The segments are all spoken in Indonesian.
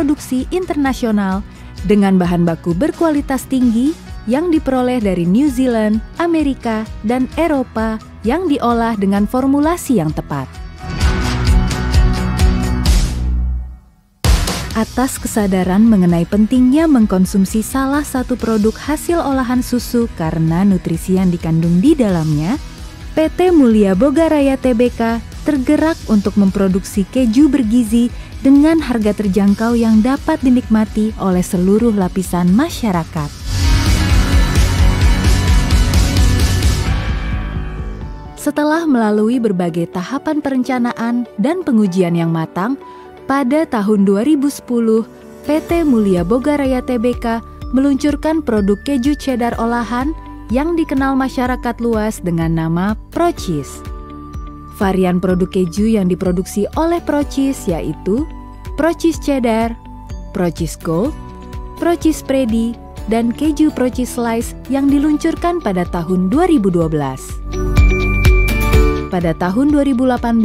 produksi internasional dengan bahan baku berkualitas tinggi yang diperoleh dari New Zealand, Amerika, dan Eropa yang diolah dengan formulasi yang tepat. Atas kesadaran mengenai pentingnya mengkonsumsi salah satu produk hasil olahan susu karena nutrisi yang dikandung di dalamnya, PT Mulia Boga Raya Tbk tergerak untuk memproduksi keju bergizi dengan harga terjangkau yang dapat dinikmati oleh seluruh lapisan masyarakat. Setelah melalui berbagai tahapan perencanaan dan pengujian yang matang, pada tahun 2010, PT Mulia Boga Raya Tbk meluncurkan produk keju cheddar olahan yang dikenal masyarakat luas dengan nama Pro-Cheese. Varian produk keju yang diproduksi oleh Pro-Cheese yaitu Pro-Cheese Cheddar, Pro-Cheese Gold, Pro-Cheese Spready, dan keju Pro-Cheese Slice yang diluncurkan pada tahun 2012. Pada tahun 2018,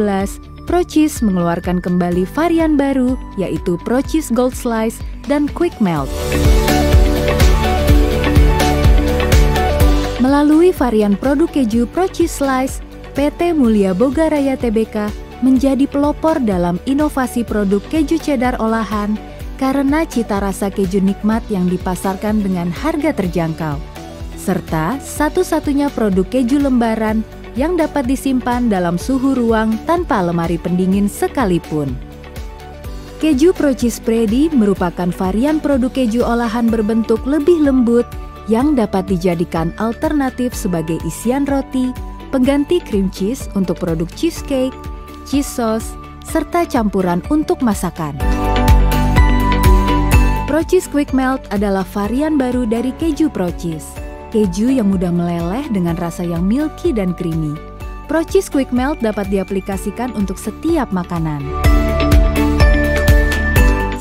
Pro-Cheese mengeluarkan kembali varian baru yaitu Pro-Cheese Gold Slice dan Quick Melt. Melalui varian produk keju Pro-Cheese Slice, PT Mulia Boga Raya Tbk menjadi pelopor dalam inovasi produk keju cheddar olahan karena cita rasa keju nikmat yang dipasarkan dengan harga terjangkau, serta satu-satunya produk keju lembaran yang dapat disimpan dalam suhu ruang tanpa lemari pendingin sekalipun. Keju Pro-Cheese Spready merupakan varian produk keju olahan berbentuk lebih lembut yang dapat dijadikan alternatif sebagai isian roti, pengganti cream cheese untuk produk cheesecake, cheese sauce, serta campuran untuk masakan. Pro-Cheese Quick Melt adalah varian baru dari keju Pro-Cheese. Keju yang mudah meleleh dengan rasa yang milky dan creamy. Pro-Cheese Quick Melt dapat diaplikasikan untuk setiap makanan.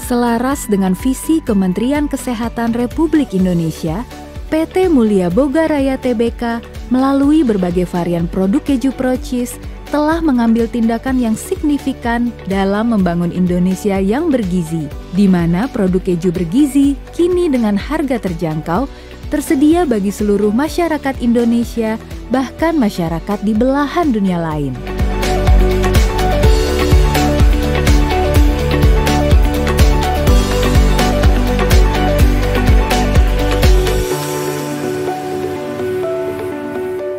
Selaras dengan visi Kementerian Kesehatan Republik Indonesia, PT Mulia Boga Raya Tbk melalui berbagai varian produk keju Pro-Cheese telah mengambil tindakan yang signifikan dalam membangun Indonesia yang bergizi, di mana produk keju bergizi kini dengan harga terjangkau tersedia bagi seluruh masyarakat Indonesia, bahkan masyarakat di belahan dunia lain.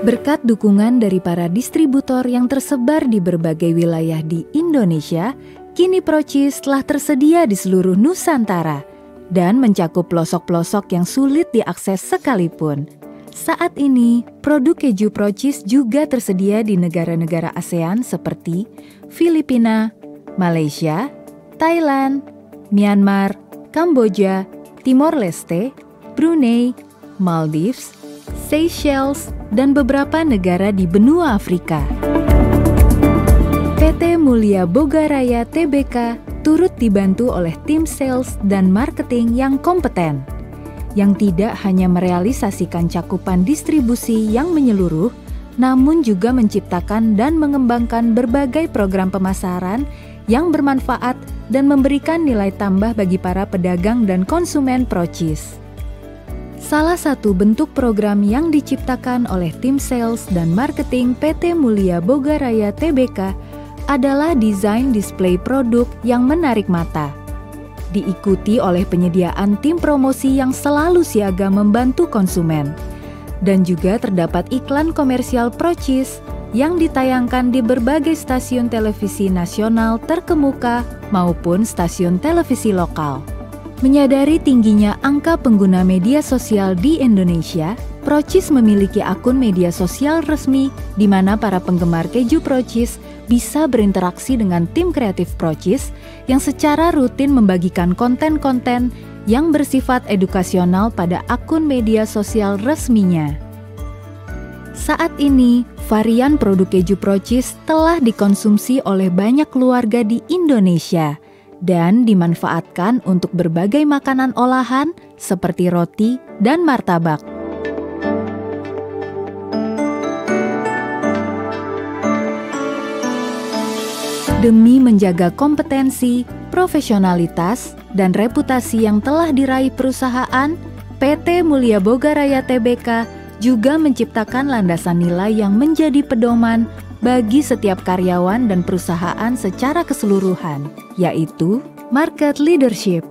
Berkat dukungan dari para distributor yang tersebar di berbagai wilayah di Indonesia, kini Pro-Cheese telah tersedia di seluruh Nusantara dan mencakup pelosok-pelosok yang sulit diakses sekalipun. Saat ini, produk keju Pro-Cheese juga tersedia di negara-negara ASEAN seperti Filipina, Malaysia, Thailand, Myanmar, Kamboja, Timor Leste, Brunei, Maldives, Seychelles, dan beberapa negara di benua Afrika. PT Mulia Boga Raya Tbk turut dibantu oleh tim sales dan marketing yang kompeten, yang tidak hanya merealisasikan cakupan distribusi yang menyeluruh, namun juga menciptakan dan mengembangkan berbagai program pemasaran yang bermanfaat dan memberikan nilai tambah bagi para pedagang dan konsumen Pro-Cheese. Salah satu bentuk program yang diciptakan oleh tim sales dan marketing PT Mulia Boga Raya Tbk adalah desain display produk yang menarik mata. Diikuti oleh penyediaan tim promosi yang selalu siaga membantu konsumen. Dan juga terdapat iklan komersial Pro-Cheese yang ditayangkan di berbagai stasiun televisi nasional terkemuka maupun stasiun televisi lokal. Menyadari tingginya angka pengguna media sosial di Indonesia, Pro-Cheese memiliki akun media sosial resmi di mana para penggemar keju Pro-Cheese bisa berinteraksi dengan tim kreatif Pro-Cheese yang secara rutin membagikan konten-konten yang bersifat edukasional pada akun media sosial resminya. Saat ini, varian produk keju Pro-Cheese telah dikonsumsi oleh banyak keluarga di Indonesia dan dimanfaatkan untuk berbagai makanan olahan seperti roti dan martabak. Demi menjaga kompetensi, profesionalitas, dan reputasi yang telah diraih perusahaan, PT Mulia Boga Raya Tbk juga menciptakan landasan nilai yang menjadi pedoman bagi setiap karyawan dan perusahaan secara keseluruhan, yaitu Market Leadership.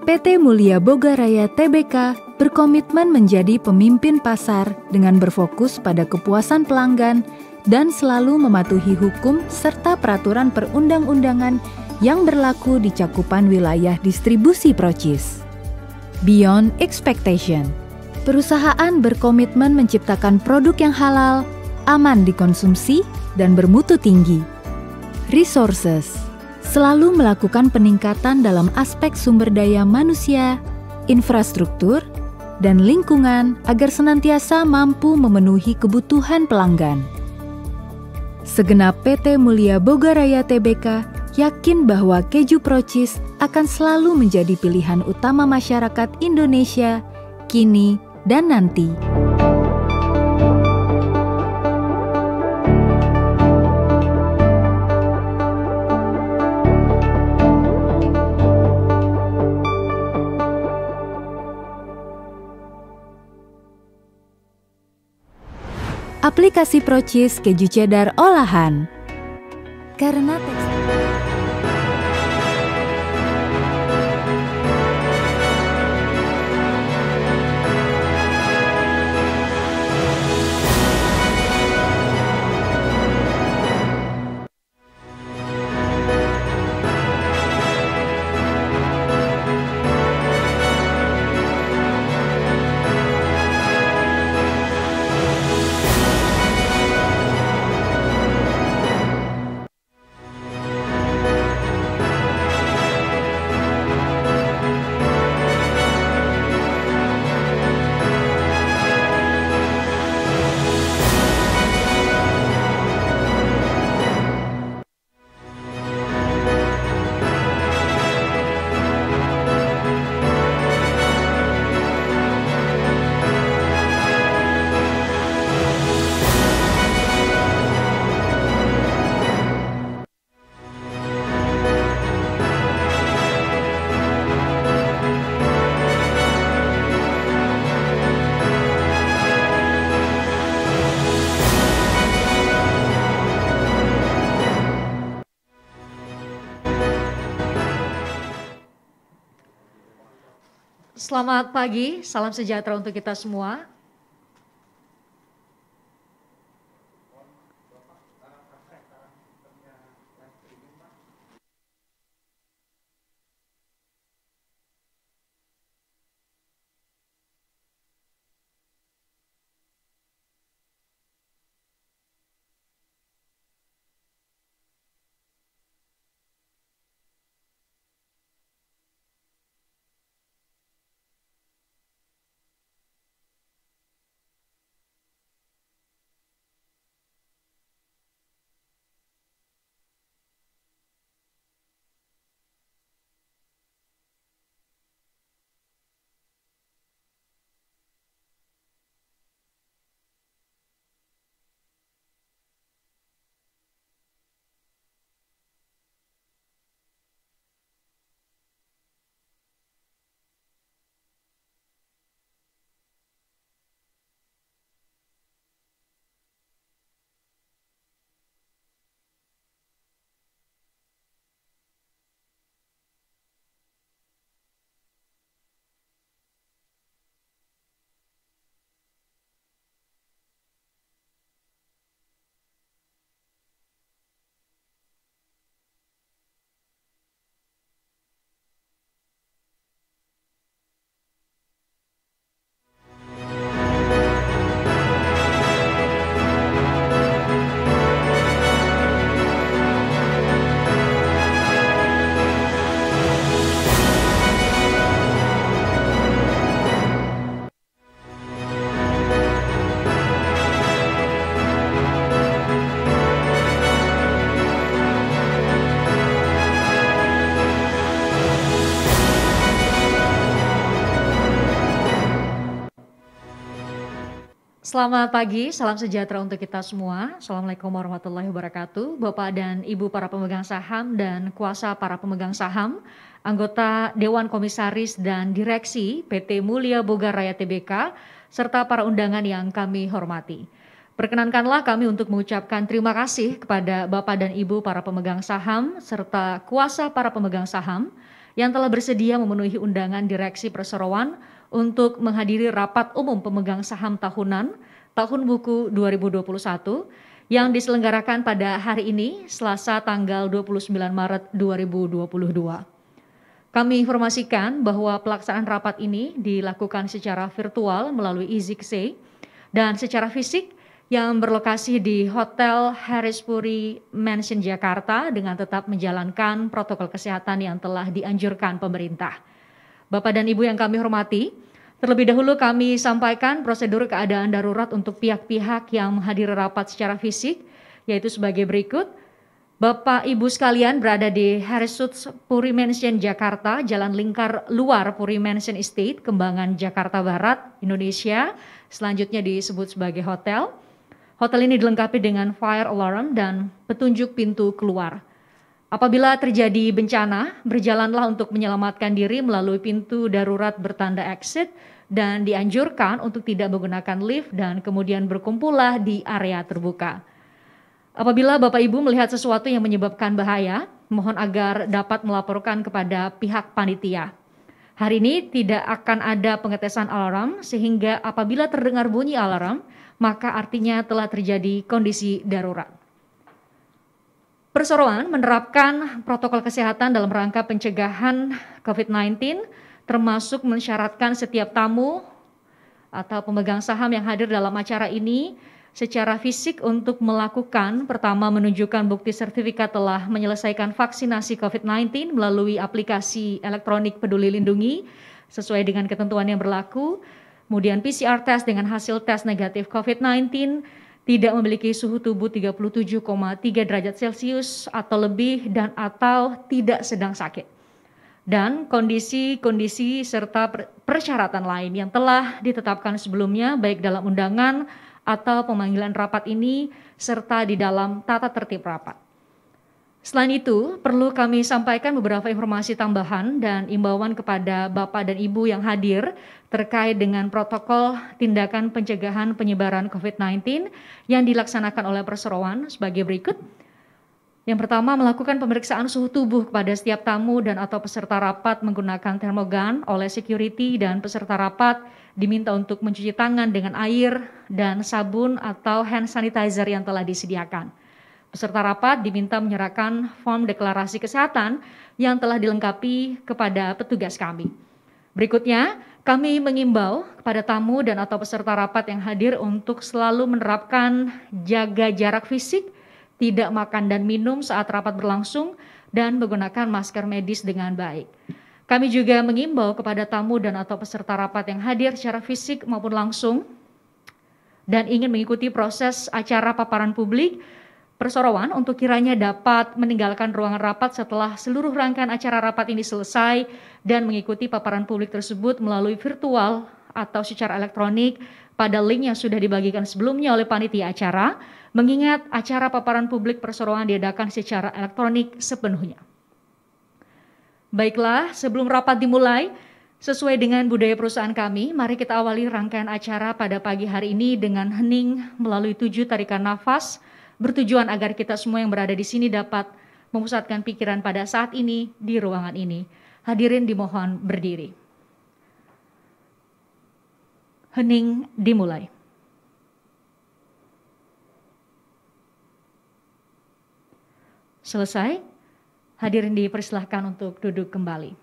PT Mulia Boga Raya Tbk berkomitmen menjadi pemimpin pasar dengan berfokus pada kepuasan pelanggan dan selalu mematuhi hukum serta peraturan perundang-undangan yang berlaku di cakupan wilayah distribusi Procis. Beyond Expectation, perusahaan berkomitmen menciptakan produk yang halal, aman dikonsumsi, dan bermutu tinggi. Resources, selalu melakukan peningkatan dalam aspek sumber daya manusia, infrastruktur, dan lingkungan agar senantiasa mampu memenuhi kebutuhan pelanggan. Segenap PT Mulia Boga Raya Tbk yakin bahwa keju Procis akan selalu menjadi pilihan utama masyarakat Indonesia kini dan nanti. Aplikasi Procis keju cheddar olahan. Karena tekstur Selamat pagi, salam sejahtera untuk kita semua. Selamat pagi, salam sejahtera untuk kita semua. Assalamualaikum warahmatullahi wabarakatuh. Bapak dan Ibu para pemegang saham dan kuasa para pemegang saham, anggota Dewan Komisaris dan Direksi PT Mulia Boga Raya Tbk, serta para undangan yang kami hormati. Perkenankanlah kami untuk mengucapkan terima kasih kepada Bapak dan Ibu para pemegang saham, serta kuasa para pemegang saham yang telah bersedia memenuhi undangan Direksi Perseroan untuk menghadiri rapat umum pemegang saham tahunan tahun buku 2021 yang diselenggarakan pada hari ini Selasa tanggal 29 Maret 2022. Kami informasikan bahwa pelaksanaan rapat ini dilakukan secara virtual melalui EasyXay dan secara fisik yang berlokasi di Hotel Harrispuri Mansion Jakarta dengan tetap menjalankan protokol kesehatan yang telah dianjurkan pemerintah. Bapak dan Ibu yang kami hormati, terlebih dahulu kami sampaikan prosedur keadaan darurat untuk pihak-pihak yang menghadiri rapat secara fisik, yaitu sebagai berikut. Bapak Ibu sekalian berada di Harrispuri Mansion Jakarta, Jalan Lingkar Luar Puri Mansion Estate, Kembangan Jakarta Barat, Indonesia. Selanjutnya disebut sebagai hotel. Hotel ini dilengkapi dengan fire alarm dan petunjuk pintu keluar. Apabila terjadi bencana, berjalanlah untuk menyelamatkan diri melalui pintu darurat bertanda exit dan dianjurkan untuk tidak menggunakan lift dan kemudian berkumpullah di area terbuka. Apabila Bapak Ibu melihat sesuatu yang menyebabkan bahaya, mohon agar dapat melaporkan kepada pihak panitia. Hari ini tidak akan ada pengetesan alarm sehingga apabila terdengar bunyi alarm, maka artinya telah terjadi kondisi darurat. Perseroan menerapkan protokol kesehatan dalam rangka pencegahan COVID-19, termasuk mensyaratkan setiap tamu atau pemegang saham yang hadir dalam acara ini secara fisik untuk melakukan, pertama, menunjukkan bukti sertifikat telah menyelesaikan vaksinasi COVID-19 melalui aplikasi elektronik Peduli Lindungi sesuai dengan ketentuan yang berlaku, kemudian PCR test dengan hasil tes negatif COVID-19, tidak memiliki suhu tubuh 37,3 derajat Celcius atau lebih dan atau tidak sedang sakit. Dan kondisi-kondisi serta persyaratan lain yang telah ditetapkan sebelumnya baik dalam undangan atau pemanggilan rapat ini serta di dalam tata tertib rapat. Selain itu, perlu kami sampaikan beberapa informasi tambahan dan imbauan kepada Bapak dan Ibu yang hadir terkait dengan protokol tindakan pencegahan penyebaran COVID-19 yang dilaksanakan oleh Perseroan sebagai berikut. Yang pertama, melakukan pemeriksaan suhu tubuh kepada setiap tamu dan atau peserta rapat menggunakan termogan oleh security, dan peserta rapat diminta untuk mencuci tangan dengan air dan sabun atau hand sanitizer yang telah disediakan. Peserta rapat diminta menyerahkan form deklarasi kesehatan yang telah dilengkapi kepada petugas kami. Berikutnya, kami mengimbau kepada tamu dan atau peserta rapat yang hadir untuk selalu menerapkan jaga jarak fisik, tidak makan dan minum saat rapat berlangsung, dan menggunakan masker medis dengan baik. Kami juga mengimbau kepada tamu dan atau peserta rapat yang hadir secara fisik maupun langsung dan ingin mengikuti proses acara paparan publik Perseroan untuk kiranya dapat meninggalkan ruangan rapat setelah seluruh rangkaian acara rapat ini selesai dan mengikuti paparan publik tersebut melalui virtual atau secara elektronik pada link yang sudah dibagikan sebelumnya oleh panitia acara, mengingat acara paparan publik Perseroan diadakan secara elektronik sepenuhnya. Baiklah, sebelum rapat dimulai, sesuai dengan budaya perusahaan kami, mari kita awali rangkaian acara pada pagi hari ini dengan hening melalui 7 tarikan nafas, bertujuan agar kita semua yang berada di sini dapat memusatkan pikiran pada saat ini di ruangan ini. Hadirin dimohon berdiri. Hening dimulai. Selesai, hadirin dipersilahkan untuk duduk kembali.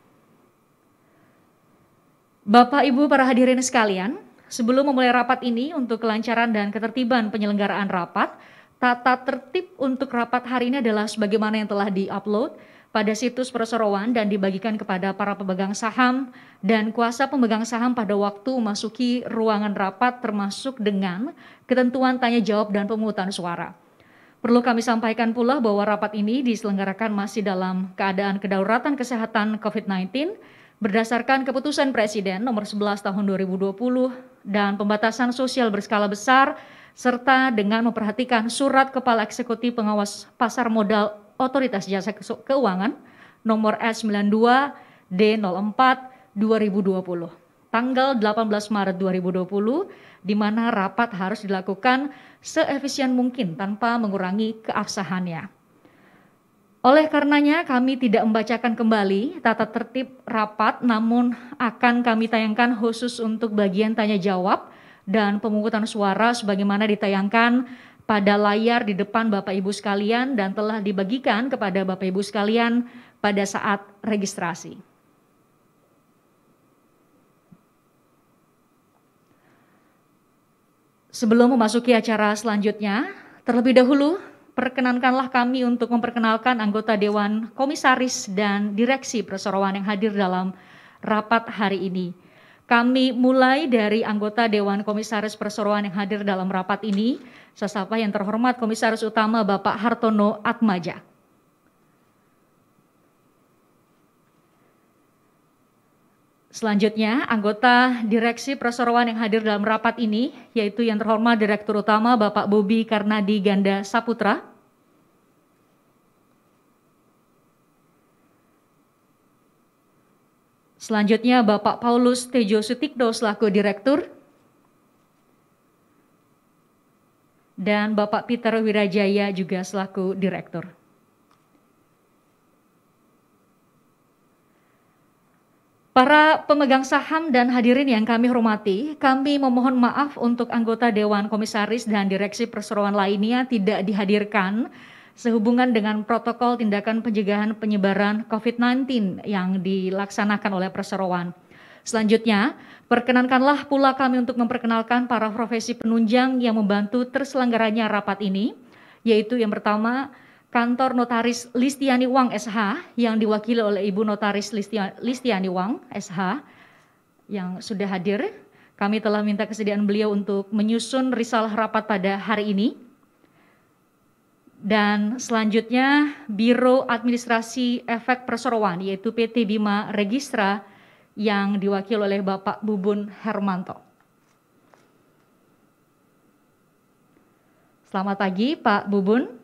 Bapak Ibu para hadirin sekalian, sebelum memulai rapat ini untuk kelancaran dan ketertiban penyelenggaraan rapat, tata tertib untuk rapat hari ini adalah sebagaimana yang telah di-upload pada situs Perseroan dan dibagikan kepada para pemegang saham dan kuasa pemegang saham pada waktu memasuki ruangan rapat, termasuk dengan ketentuan tanya jawab dan pemungutan suara. Perlu kami sampaikan pula bahwa rapat ini diselenggarakan masih dalam keadaan kedaruratan kesehatan COVID-19 berdasarkan keputusan Presiden nomor 11 tahun 2020 dan pembatasan sosial berskala besar, serta dengan memperhatikan Surat Kepala Eksekutif Pengawas Pasar Modal Otoritas Jasa Keuangan nomor S92 D04 2020 tanggal 18 Maret 2020, di mana rapat harus dilakukan seefisien mungkin tanpa mengurangi keabsahannya. Oleh karenanya kami tidak membacakan kembali tata tertib rapat, namun akan kami tayangkan khusus untuk bagian tanya jawab dan pemungutan suara sebagaimana ditayangkan pada layar di depan Bapak Ibu sekalian dan telah dibagikan kepada Bapak Ibu sekalian pada saat registrasi. Sebelum memasuki acara selanjutnya, terlebih dahulu perkenankanlah kami untuk memperkenalkan anggota Dewan Komisaris dan Direksi Perseroan yang hadir dalam rapat hari ini. Kami mulai dari anggota Dewan Komisaris Perseroan yang hadir dalam rapat ini. Saya sapa yang terhormat Komisaris Utama Bapak Hartono Atmaja. Selanjutnya, anggota Direksi Perseroan yang hadir dalam rapat ini, yaitu yang terhormat Direktur Utama Bapak Bobi Karnadi Ganda Saputra. Selanjutnya, Bapak Paulus Tejo Sutikdo selaku Direktur. Dan Bapak Peter Wirajaya juga selaku Direktur. Para pemegang saham dan hadirin yang kami hormati, kami memohon maaf untuk anggota Dewan Komisaris dan Direksi Perseroan lainnya tidak dihadirkan sehubungan dengan protokol tindakan pencegahan penyebaran COVID-19 yang dilaksanakan oleh Perseroan. Selanjutnya, perkenankanlah pula kami untuk memperkenalkan para profesi penunjang yang membantu terselenggaranya rapat ini, yaitu yang pertama, Kantor Notaris Listiani Wang SH yang diwakili oleh Ibu Notaris Listiani Wang SH yang sudah hadir. Kami telah minta kesediaan beliau untuk menyusun risalah rapat pada hari ini. Dan selanjutnya Biro Administrasi Efek Perseroan yaitu PT Bima Registra yang diwakili oleh Bapak Bubun Hermanto. Selamat pagi Pak Bubun.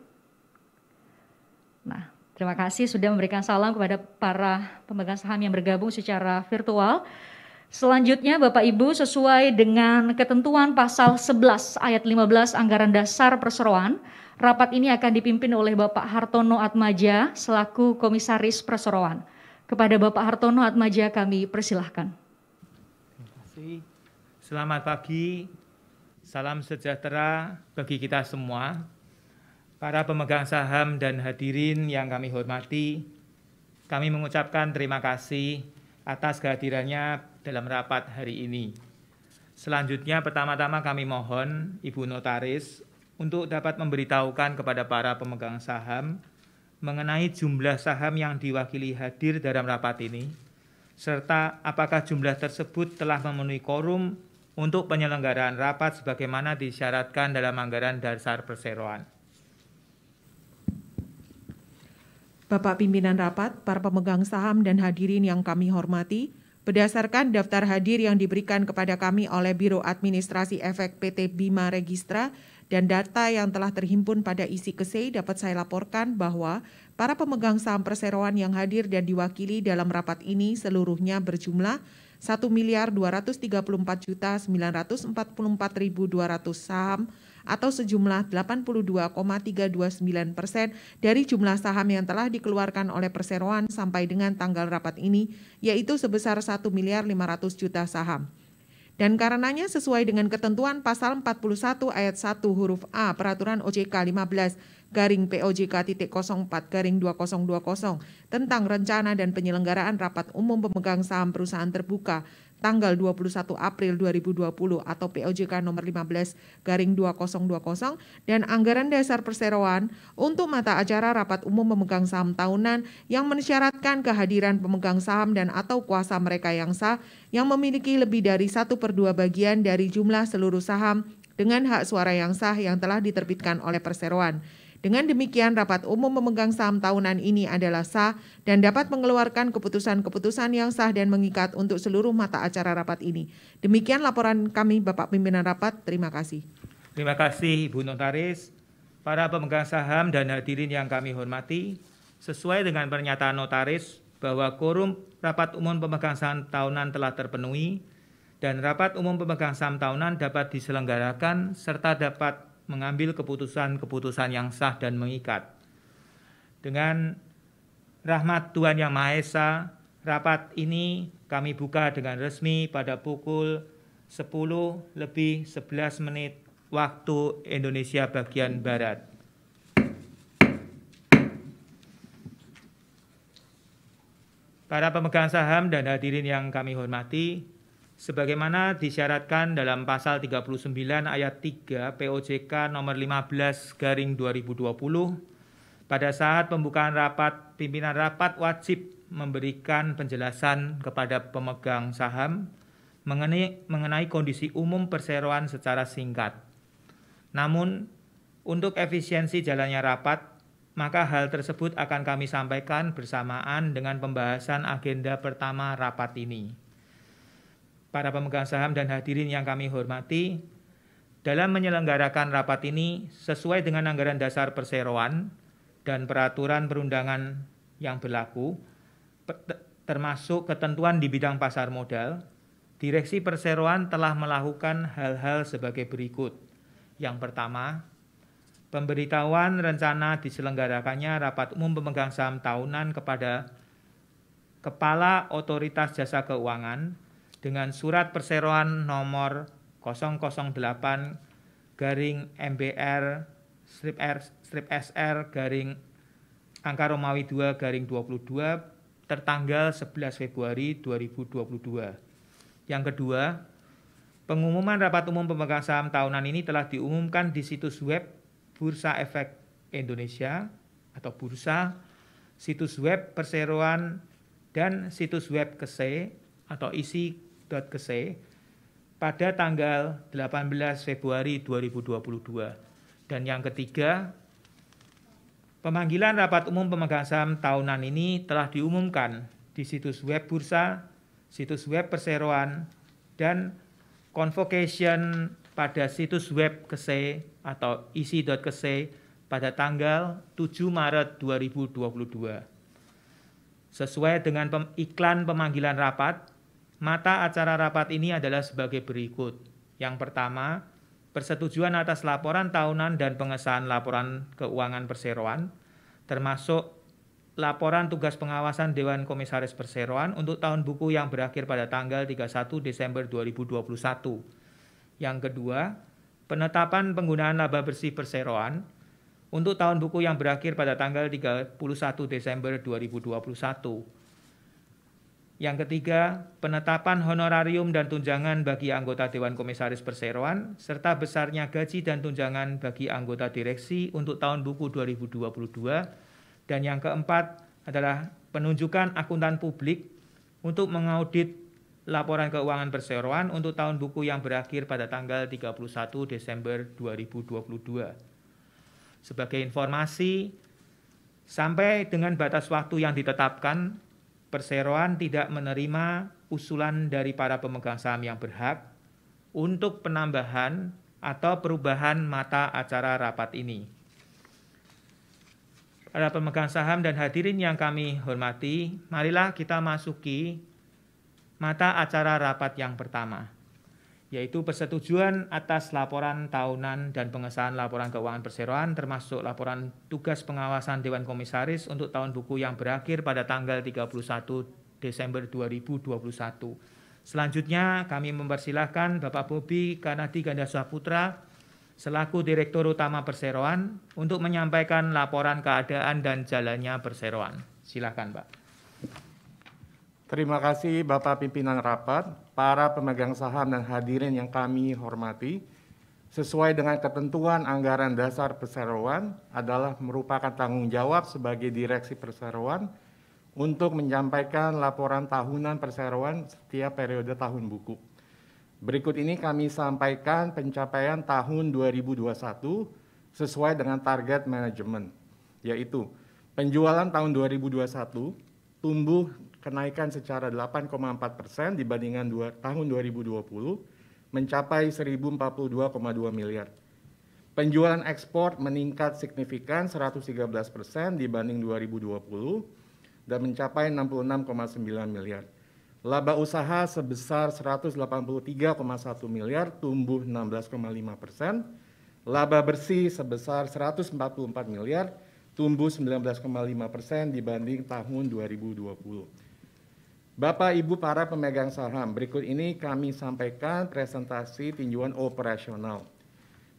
Nah, terima kasih sudah memberikan salam kepada para pemegang saham yang bergabung secara virtual. Selanjutnya Bapak Ibu, sesuai dengan ketentuan pasal 11 ayat 15 Anggaran Dasar Perseroan, rapat ini akan dipimpin oleh Bapak Hartono Atmaja selaku Komisaris Perseroan. Kepada Bapak Hartono Atmaja kami persilahkan. Terima kasih. Selamat pagi, salam sejahtera bagi kita semua. Para pemegang saham dan hadirin yang kami hormati, kami mengucapkan terima kasih atas kehadirannya dalam rapat hari ini. Selanjutnya, pertama-tama kami mohon Ibu Notaris untuk dapat memberitahukan kepada para pemegang saham mengenai jumlah saham yang diwakili hadir dalam rapat ini, serta apakah jumlah tersebut telah memenuhi quorum untuk penyelenggaraan rapat sebagaimana disyaratkan dalam Anggaran Dasar Perseroan. Bapak Pimpinan Rapat, para pemegang saham dan hadirin yang kami hormati, berdasarkan daftar hadir yang diberikan kepada kami oleh Biro Administrasi Efek PT Bima Registra dan data yang telah terhimpun pada isi KSEI dapat saya laporkan bahwa para pemegang saham perseroan yang hadir dan diwakili dalam rapat ini seluruhnya berjumlah 1.234.944.200 saham atau sejumlah 82,329% dari jumlah saham yang telah dikeluarkan oleh Perseroan sampai dengan tanggal rapat ini, yaitu sebesar 1.500.000.000 saham. Dan karenanya sesuai dengan ketentuan pasal 41 ayat 1 huruf A Peraturan OJK 15/POJK.04/2020 tentang rencana dan penyelenggaraan rapat umum pemegang saham perusahaan terbuka tanggal 21 April 2020 atau POJK nomor 15/2020 dan Anggaran Dasar Perseroan untuk mata acara rapat umum pemegang saham tahunan yang mensyaratkan kehadiran pemegang saham dan atau kuasa mereka yang sah yang memiliki lebih dari 1/2 bagian dari jumlah seluruh saham dengan hak suara yang sah yang telah diterbitkan oleh Perseroan. Dengan demikian, rapat umum pemegang saham tahunan ini adalah sah dan dapat mengeluarkan keputusan-keputusan yang sah dan mengikat untuk seluruh mata acara rapat ini. Demikian laporan kami, Bapak Pimpinan Rapat. Terima kasih. Terima kasih, Ibu Notaris. Para pemegang saham dan hadirin yang kami hormati, sesuai dengan pernyataan notaris bahwa quorum rapat umum pemegang saham tahunan telah terpenuhi dan rapat umum pemegang saham tahunan dapat diselenggarakan serta dapat mengambil keputusan-keputusan yang sah dan mengikat. Dengan rahmat Tuhan Yang Maha Esa, rapat ini kami buka dengan resmi pada pukul 10:11 waktu Indonesia bagian Barat. Para pemegang saham dan hadirin yang kami hormati, sebagaimana disyaratkan dalam pasal 39 ayat 3 POJK nomor 15/2020, pada saat pembukaan rapat, pimpinan rapat wajib memberikan penjelasan kepada pemegang saham mengenai kondisi umum perseroan secara singkat. Namun, untuk efisiensi jalannya rapat, maka hal tersebut akan kami sampaikan bersamaan dengan pembahasan agenda pertama rapat ini. Para pemegang saham dan hadirin yang kami hormati, dalam menyelenggarakan rapat ini sesuai dengan anggaran dasar perseroan dan peraturan perundangan yang berlaku, termasuk ketentuan di bidang pasar modal, Direksi Perseroan telah melakukan hal-hal sebagai berikut. Yang pertama, pemberitahuan rencana diselenggarakannya rapat umum pemegang saham tahunan kepada Kepala Otoritas Jasa Keuangan dengan surat perseroan nomor 008-MBR/SR/2/22 tertanggal 11 Februari 2022. Yang kedua, pengumuman rapat umum pemegang saham tahunan ini telah diumumkan di situs web Bursa Efek Indonesia atau Bursa, situs web Perseroan, dan situs web KESE atau isi.kese pada tanggal 18 Februari 2022. Dan yang ketiga, pemanggilan rapat umum pemegang saham tahunan ini telah diumumkan di situs web Bursa, situs web Perseroan, dan convocation pada situs web KESE atau isi.kese pada tanggal 7 Maret 2022. Sesuai dengan iklan pemanggilan rapat, mata acara rapat ini adalah sebagai berikut. Yang pertama, persetujuan atas laporan tahunan dan pengesahan laporan keuangan perseroan, termasuk laporan tugas pengawasan Dewan Komisaris Perseroan untuk tahun buku yang berakhir pada tanggal 31 Desember 2021. Yang kedua, penetapan penggunaan laba bersih perseroan untuk tahun buku yang berakhir pada tanggal 31 Desember 2021. Yang ketiga, penetapan honorarium dan tunjangan bagi anggota Dewan Komisaris Perseroan, serta besarnya gaji dan tunjangan bagi anggota direksi untuk tahun buku 2022. Dan yang keempat adalah penunjukan akuntan publik untuk mengaudit laporan keuangan perseroan untuk tahun buku yang berakhir pada tanggal 31 Desember 2022. Sebagai informasi, sampai dengan batas waktu yang ditetapkan, Perseroan tidak menerima usulan dari para pemegang saham yang berhak untuk penambahan atau perubahan mata acara rapat ini. Para pemegang saham dan hadirin yang kami hormati, marilah kita masuki mata acara rapat yang pertama, yaitu persetujuan atas laporan tahunan dan pengesahan laporan keuangan perseroan termasuk laporan tugas pengawasan Dewan Komisaris untuk tahun buku yang berakhir pada tanggal 31 Desember 2021. Selanjutnya kami mempersilahkan Bapak Bobi Karnadi Gandasaputra selaku Direktur Utama Perseroan untuk menyampaikan laporan keadaan dan jalannya perseroan. Silakan, Pak. Terima kasih Bapak Pimpinan Rapat, para pemegang saham dan hadirin yang kami hormati. Sesuai dengan ketentuan anggaran dasar perseroan adalah merupakan tanggung jawab sebagai Direksi Perseroan untuk menyampaikan laporan tahunan perseroan setiap periode tahun buku. Berikut ini kami sampaikan pencapaian tahun 2021 sesuai dengan target manajemen, yaitu penjualan tahun 2021 tumbuh kenaikan secara 8,4% dibandingkan tahun 2020 mencapai 1.042,2 miliar. Penjualan ekspor meningkat signifikan 113% dibanding 2020 dan mencapai 66,9 miliar. Laba usaha sebesar 183,1 miliar, tumbuh 16,5%. Laba bersih sebesar 144 miliar, tumbuh 19,5% dibanding tahun 2020. Bapak Ibu para pemegang saham, berikut ini kami sampaikan presentasi tinjauan operasional.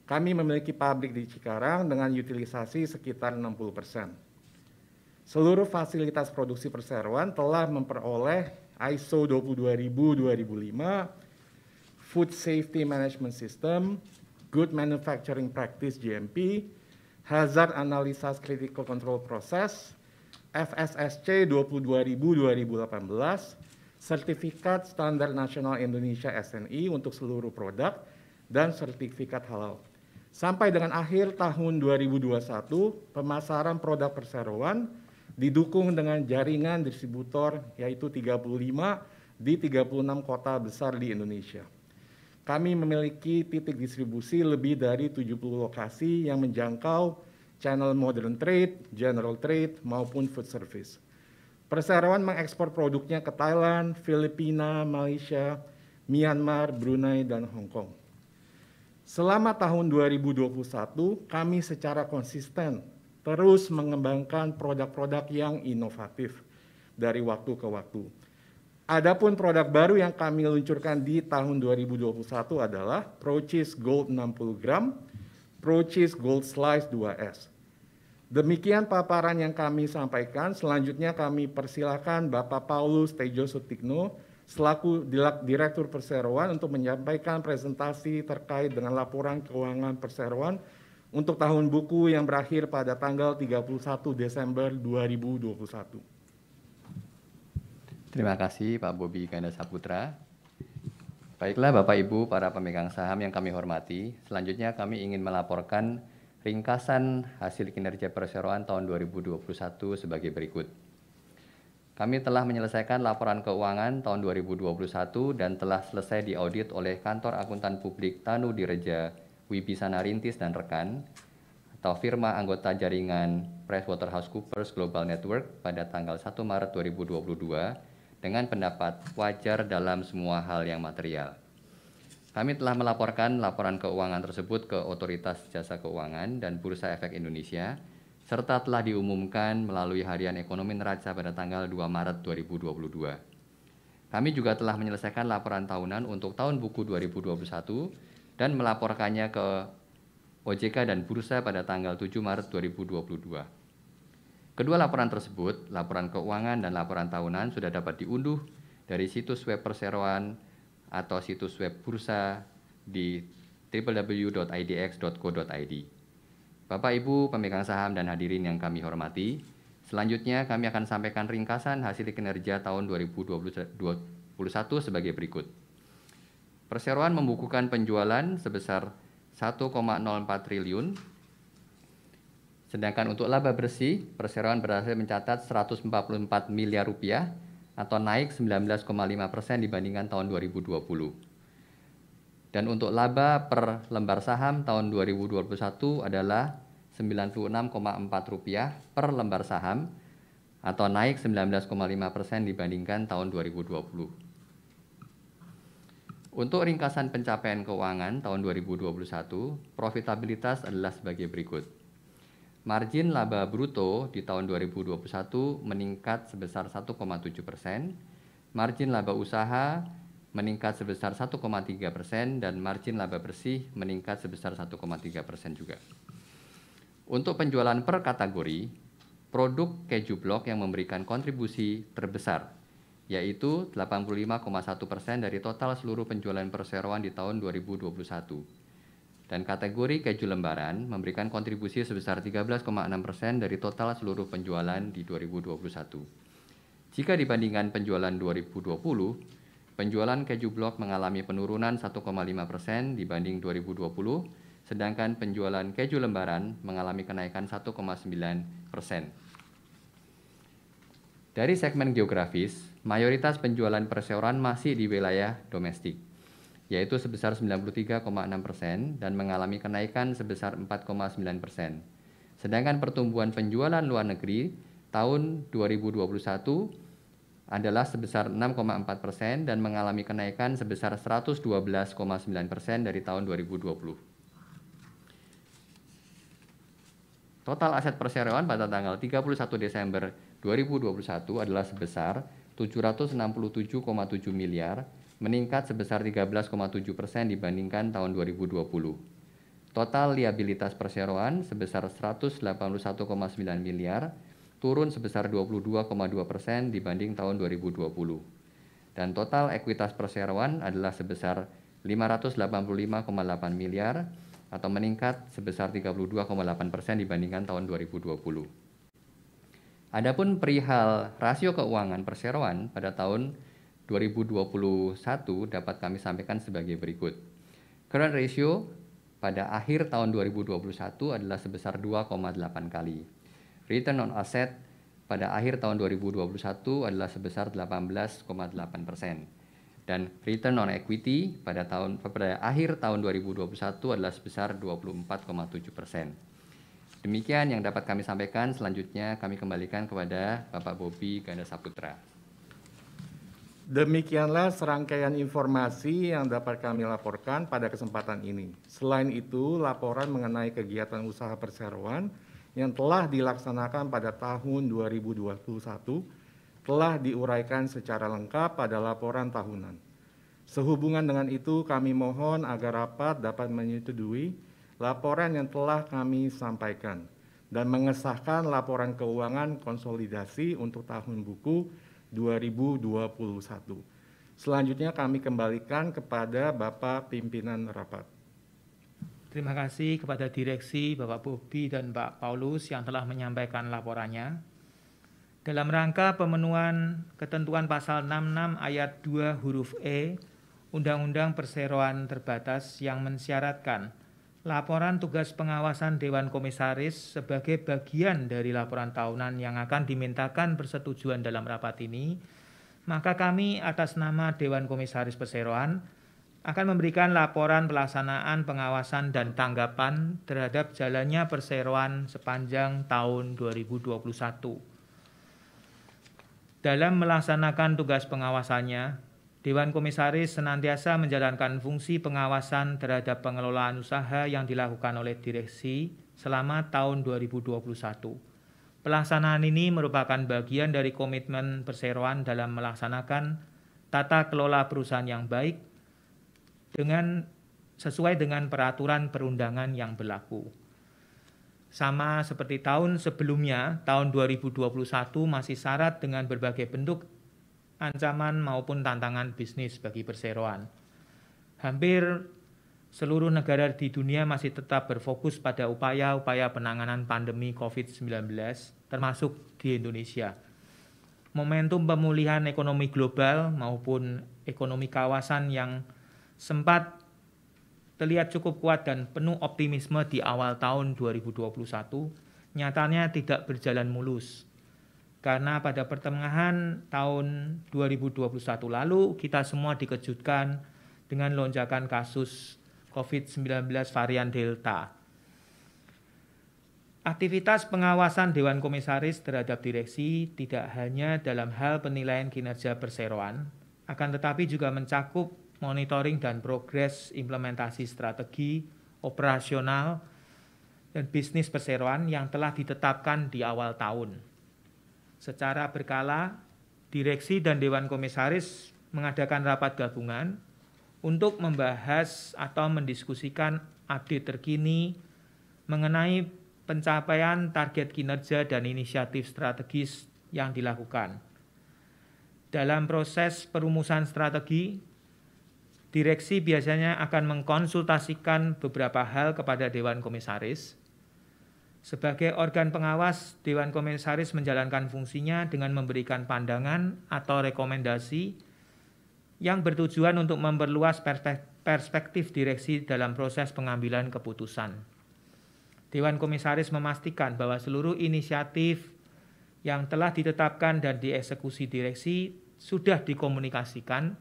Kami memiliki pabrik di Cikarang dengan utilisasi sekitar 60%. Seluruh fasilitas produksi perseroan telah memperoleh ISO 22000-2005, Food Safety Management System, Good Manufacturing Practice GMP, Hazard Analysis Critical Control Process, FSSC 22000-2018, Sertifikat Standar Nasional Indonesia SNI untuk seluruh produk, dan sertifikat halal. Sampai dengan akhir tahun 2021, pemasaran produk perseroan didukung dengan jaringan distributor yaitu 35 di 36 kota besar di Indonesia. Kami memiliki titik distribusi lebih dari 70 lokasi yang menjangkau channel modern trade, general trade, maupun food service. Perseroan mengekspor produknya ke Thailand, Filipina, Malaysia, Myanmar, Brunei, dan Hong Kong. Selama tahun 2021, kami secara konsisten terus mengembangkan produk-produk yang inovatif dari waktu ke waktu. Adapun produk baru yang kami luncurkan di tahun 2021 adalah ProCheese Gold 60 gram, ProCheese Gold Slice 2S. Demikian paparan yang kami sampaikan. Selanjutnya kami persilakan Bapak Paulus Tejo Sutikno selaku Direktur Perseroan untuk menyampaikan presentasi terkait dengan laporan keuangan perseroan untuk tahun buku yang berakhir pada tanggal 31 Desember 2021. Terima kasih Pak Bobi Ganda Saputra. Baiklah Bapak Ibu para pemegang saham yang kami hormati, selanjutnya kami ingin melaporkan ringkasan hasil kinerja perseroan tahun 2021 sebagai berikut. Kami telah menyelesaikan laporan keuangan tahun 2021 dan telah selesai diaudit oleh Kantor Akuntan Publik Tanu Direja Wibisana Rintis dan Rekan atau firma anggota jaringan PricewaterhouseCoopers Global Network pada tanggal 1 Maret 2022 dengan pendapat wajar dalam semua hal yang material. Kami telah melaporkan laporan keuangan tersebut ke Otoritas Jasa Keuangan dan Bursa Efek Indonesia, serta telah diumumkan melalui Harian Ekonomi Neraca pada tanggal 2 Maret 2022. Kami juga telah menyelesaikan laporan tahunan untuk tahun buku 2021 dan melaporkannya ke OJK dan Bursa pada tanggal 7 Maret 2022. Kedua laporan tersebut, laporan keuangan dan laporan tahunan sudah dapat diunduh dari situs web perseroan atau situs web bursa di www.idx.co.id. Bapak Ibu pemegang saham dan hadirin yang kami hormati, selanjutnya kami akan sampaikan ringkasan hasil kinerja tahun 2021 sebagai berikut. Perseroan membukukan penjualan sebesar 1,04 triliun, sedangkan untuk laba bersih, perseroan berhasil mencatat 144 miliar rupiah atau naik 19,5% dibandingkan tahun 2020. Dan untuk laba per lembar saham tahun 2021 adalah Rp96,4 per lembar saham atau naik 19,5% dibandingkan tahun 2020. Untuk ringkasan pencapaian keuangan tahun 2021, profitabilitas adalah sebagai berikut. Margin laba bruto di tahun 2021 meningkat sebesar 1,7%, margin laba usaha meningkat sebesar 1,3% dan margin laba bersih meningkat sebesar 1,3% juga. Untuk penjualan per kategori, produk keju blok yang memberikan kontribusi terbesar, yaitu 85,1% dari total seluruh penjualan perseroan di tahun 2021. Dan kategori keju lembaran memberikan kontribusi sebesar 13,6% dari total seluruh penjualan di 2021. Jika dibandingkan penjualan 2020, penjualan keju blok mengalami penurunan 1,5% dibanding 2020, sedangkan penjualan keju lembaran mengalami kenaikan 1,9%. Dari segmen geografis, mayoritas penjualan perseroan masih di wilayah domestik, yaitu sebesar 93,6% dan mengalami kenaikan sebesar 4,9%. Sedangkan pertumbuhan penjualan luar negeri tahun 2021 adalah sebesar 6,4% dan mengalami kenaikan sebesar 112,9% dari tahun 2020. Total aset perseroan pada tanggal 31 Desember 2021 adalah sebesar 767,7 miliar, meningkat sebesar 13,7% dibandingkan tahun 2020. Total liabilitas perseroan sebesar 181,9 miliar, turun sebesar 22,2% dibanding tahun 2020. Dan total ekuitas perseroan adalah sebesar 585,8 miliar atau meningkat sebesar 32,8% dibandingkan tahun 2020. Adapun perihal rasio keuangan perseroan pada tahun 2021 dapat kami sampaikan sebagai berikut. Current ratio pada akhir tahun 2021 adalah sebesar 2,8 kali. Return on asset pada akhir tahun 2021 adalah sebesar 18,8%. Dan return on equity pada akhir tahun 2021 adalah sebesar 24,7%. Demikian yang dapat kami sampaikan. Selanjutnya kami kembalikan kepada Bapak Bobi Ganda Saputra. Demikianlah serangkaian informasi yang dapat kami laporkan pada kesempatan ini. Selain itu, laporan mengenai kegiatan usaha perseroan yang telah dilaksanakan pada tahun 2021 telah diuraikan secara lengkap pada laporan tahunan. Sehubungan dengan itu, kami mohon agar rapat dapat menyetujui laporan yang telah kami sampaikan dan mengesahkan laporan keuangan konsolidasi untuk tahun buku 2021. Selanjutnya kami kembalikan kepada Bapak Pimpinan Rapat. Terima kasih kepada direksi Bapak Bobi dan Pak Paulus yang telah menyampaikan laporannya. Dalam rangka pemenuhan ketentuan pasal 66 ayat 2 huruf E Undang-Undang Perseroan Terbatas yang mensyaratkan laporan tugas pengawasan Dewan Komisaris sebagai bagian dari laporan tahunan yang akan dimintakan persetujuan dalam rapat ini, maka kami atas nama Dewan Komisaris Perseroan akan memberikan laporan pelaksanaan pengawasan dan tanggapan terhadap jalannya perseroan sepanjang tahun 2021. Dalam melaksanakan tugas pengawasannya, Dewan Komisaris senantiasa menjalankan fungsi pengawasan terhadap pengelolaan usaha yang dilakukan oleh direksi selama tahun 2021. Pelaksanaan ini merupakan bagian dari komitmen perseroan dalam melaksanakan tata kelola perusahaan yang baik sesuai dengan peraturan perundangan yang berlaku. Sama seperti tahun sebelumnya, tahun 2021 masih syarat dengan berbagai bentuk ancaman maupun tantangan bisnis bagi perseroan. Hampir seluruh negara di dunia masih tetap berfokus pada upaya-upaya penanganan pandemi COVID-19, termasuk di Indonesia. Momentum pemulihan ekonomi global maupun ekonomi kawasan yang sempat terlihat cukup kuat dan penuh optimisme di awal tahun 2021, nyatanya tidak berjalan mulus. Karena pada pertengahan tahun 2021 lalu, kita semua dikejutkan dengan lonjakan kasus COVID-19 varian Delta. Aktivitas pengawasan Dewan Komisaris terhadap direksi tidak hanya dalam hal penilaian kinerja perseroan, akan tetapi juga mencakup monitoring dan progres implementasi strategi, operasional, dan bisnis perseroan yang telah ditetapkan di awal tahun. Secara berkala, direksi dan Dewan Komisaris mengadakan rapat gabungan untuk membahas atau mendiskusikan update terkini mengenai pencapaian target kinerja dan inisiatif strategis yang dilakukan. Dalam proses perumusan strategi, direksi biasanya akan mengkonsultasikan beberapa hal kepada Dewan Komisaris. Sebagai organ pengawas, Dewan Komisaris menjalankan fungsinya dengan memberikan pandangan atau rekomendasi yang bertujuan untuk memperluas perspektif direksi dalam proses pengambilan keputusan. Dewan Komisaris memastikan bahwa seluruh inisiatif yang telah ditetapkan dan dieksekusi direksi sudah dikomunikasikan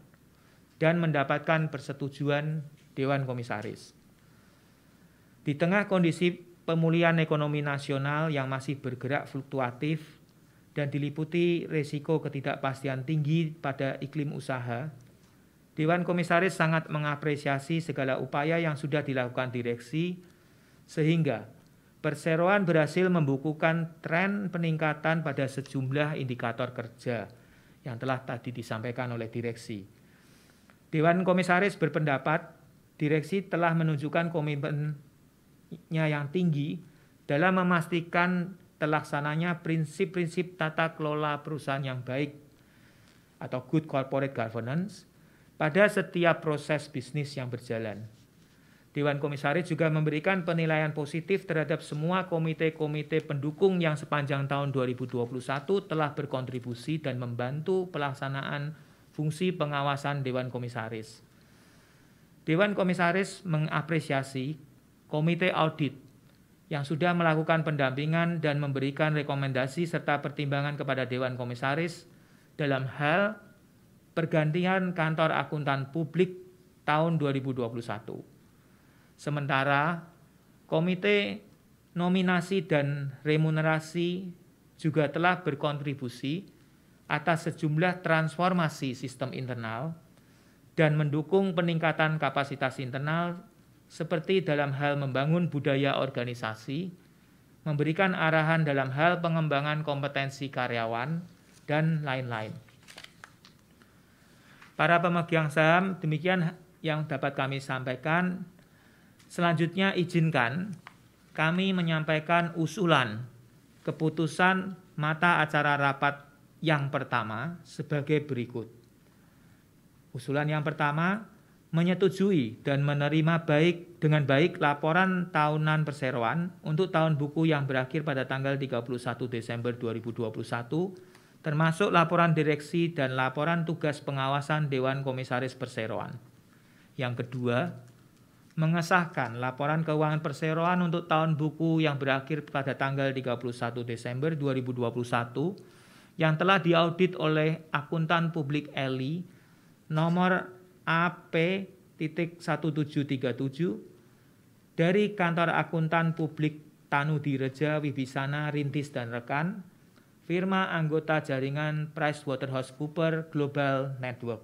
dan mendapatkan persetujuan Dewan Komisaris. Di tengah kondisi pemulihan ekonomi nasional yang masih bergerak fluktuatif dan diliputi risiko ketidakpastian tinggi pada iklim usaha, Dewan Komisaris sangat mengapresiasi segala upaya yang sudah dilakukan direksi sehingga perseroan berhasil membukukan tren peningkatan pada sejumlah indikator kerja yang telah tadi disampaikan oleh direksi. Dewan Komisaris berpendapat direksi telah menunjukkan komitmennya yang tinggi dalam memastikan terlaksananya prinsip-prinsip tata kelola perusahaan yang baik atau good corporate governance pada setiap proses bisnis yang berjalan. Dewan Komisaris juga memberikan penilaian positif terhadap semua komite-komite pendukung yang sepanjang tahun 2021 telah berkontribusi dan membantu pelaksanaan fungsi pengawasan Dewan Komisaris. Dewan Komisaris mengapresiasi komite audit yang sudah melakukan pendampingan dan memberikan rekomendasi serta pertimbangan kepada Dewan Komisaris dalam hal pergantian kantor akuntan publik tahun 2021. Sementara Komite Nominasi dan Remunerasi juga telah berkontribusi atas sejumlah transformasi sistem internal dan mendukung peningkatan kapasitas internal seperti dalam hal membangun budaya organisasi, memberikan arahan dalam hal pengembangan kompetensi karyawan, dan lain-lain. Para pemegang saham, demikian yang dapat kami sampaikan. Selanjutnya izinkan kami menyampaikan usulan keputusan mata acara rapat yang pertama sebagai berikut. Usulan yang pertama, menyetujui dan menerima dengan baik laporan tahunan perseroan untuk tahun buku yang berakhir pada tanggal 31 Desember 2021, termasuk laporan direksi dan laporan tugas pengawasan Dewan Komisaris Perseroan. Yang kedua, mengesahkan laporan keuangan perseroan untuk tahun buku yang berakhir pada tanggal 31 Desember 2021 yang telah diaudit oleh akuntan publik ELI nomor AP.1737 dari Kantor Akuntan Publik Tanudireja Wibisana Rintis dan Rekan, firma anggota jaringan PricewaterhouseCoopers Global Network.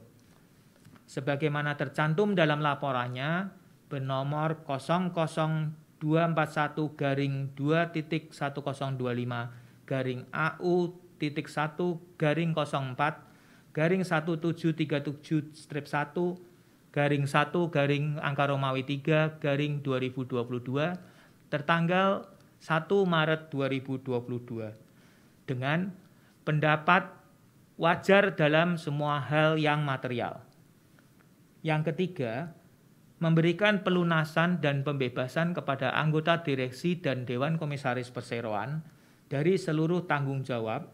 Sebagaimana tercantum dalam laporannya bernomor 000-1/1-1/1/1/3/2022 tertanggal 1 Maret 2022 dengan pendapat wajar dalam semua hal yang material. Yang ketiga, memberikan pelunasan dan pembebasan kepada anggota direksi dan Dewan Komisaris Perseroan dari seluruh tanggung jawab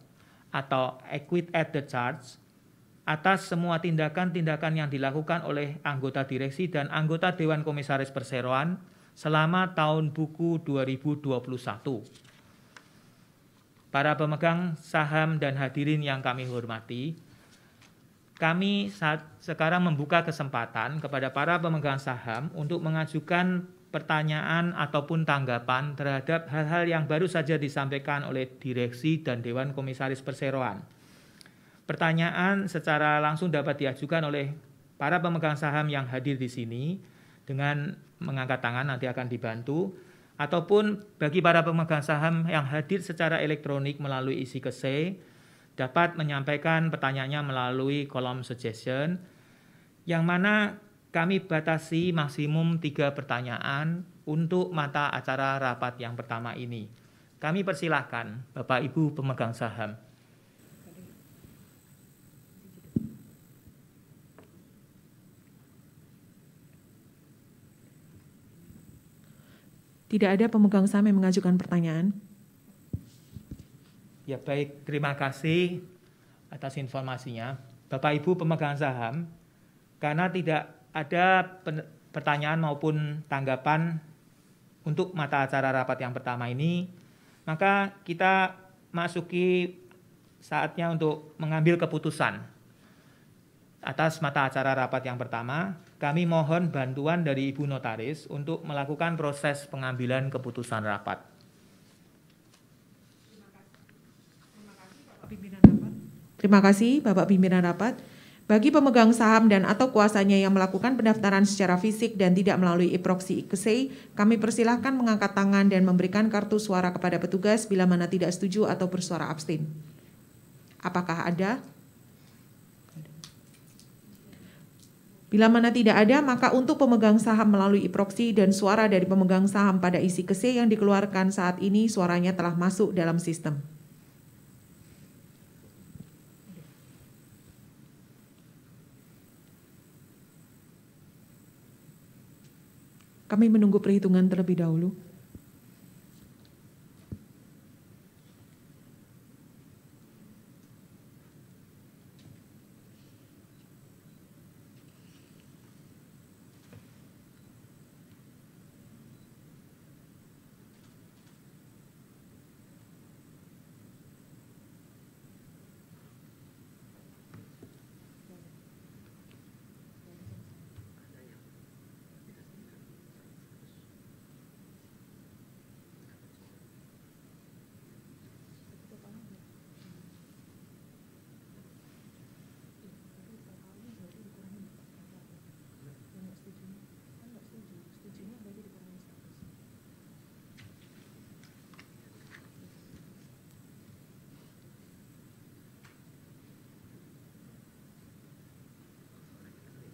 atau equity at the charge atas semua tindakan-tindakan yang dilakukan oleh anggota direksi dan anggota Dewan Komisaris Perseroan selama tahun buku 2021. Para pemegang saham dan hadirin yang kami hormati, kami sekarang membuka kesempatan kepada para pemegang saham untuk mengajukan pertanyaan ataupun tanggapan terhadap hal-hal yang baru saja disampaikan oleh direksi dan Dewan Komisaris Perseroan. Pertanyaan secara langsung dapat diajukan oleh para pemegang saham yang hadir di sini dengan mengangkat tangan, nanti akan dibantu, ataupun bagi para pemegang saham yang hadir secara elektronik melalui isi kese dapat menyampaikan pertanyaannya melalui kolom suggestion, yang mana kami batasi maksimum 3 pertanyaan untuk mata acara rapat yang pertama ini. Kami persilahkan Bapak Ibu pemegang saham. Tidak ada pemegang saham yang mengajukan pertanyaan. Ya baik, terima kasih atas informasinya. Bapak Ibu pemegang saham, karena tidak ada pertanyaan maupun tanggapan untuk mata acara rapat yang pertama ini, maka kita masuki saatnya untuk mengambil keputusan. Atas mata acara rapat yang pertama, kami mohon bantuan dari Ibu Notaris untuk melakukan proses pengambilan keputusan rapat. Terima kasih Bapak Pimpinan Rapat. Bagi pemegang saham dan atau kuasanya yang melakukan pendaftaran secara fisik dan tidak melalui e-proxy IKSEI, kami persilahkan mengangkat tangan dan memberikan kartu suara kepada petugas bila mana tidak setuju atau bersuara abstain. Apakah ada? Bila mana tidak ada, maka untuk pemegang saham melalui e-proxy dan suara dari pemegang saham pada isi IKSEI yang dikeluarkan saat ini suaranya telah masuk dalam sistem. Kami menunggu perhitungan terlebih dahulu.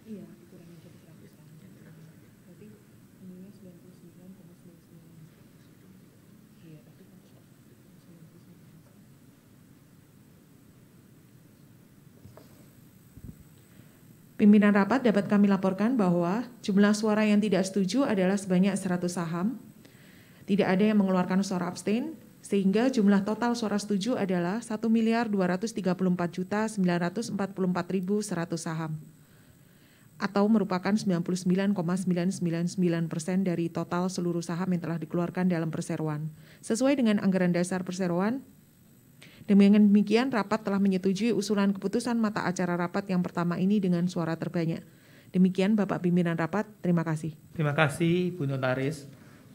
Iya, dikurangi jadi 100 kan. Berarti ininya 99,99. Iya, tapi kan 99. Pimpinan rapat dapat kami laporkan bahwa jumlah suara yang tidak setuju adalah sebanyak 100 saham. Tidak ada yang mengeluarkan suara abstain, sehingga jumlah total suara setuju adalah 1.234.944.100 saham. Atau merupakan 99,999% dari total seluruh saham yang telah dikeluarkan dalam perseroan. Sesuai dengan anggaran dasar perseroan, dengan demikian rapat telah menyetujui usulan keputusan mata acara rapat yang pertama ini dengan suara terbanyak. Demikian Bapak Pimpinan Rapat, terima kasih. Terima kasih Bu Notaris.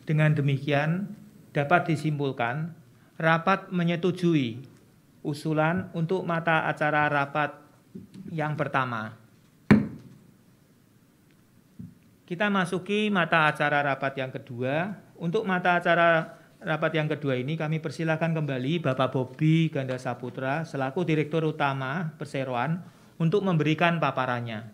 Dengan demikian dapat disimpulkan rapat menyetujui usulan untuk mata acara rapat yang pertama. Kita masuki mata acara rapat yang kedua. Untuk mata acara rapat yang kedua ini kami persilakan kembali Bapak Bobi Ganda Saputra selaku Direktur Utama Perseroan untuk memberikan paparannya.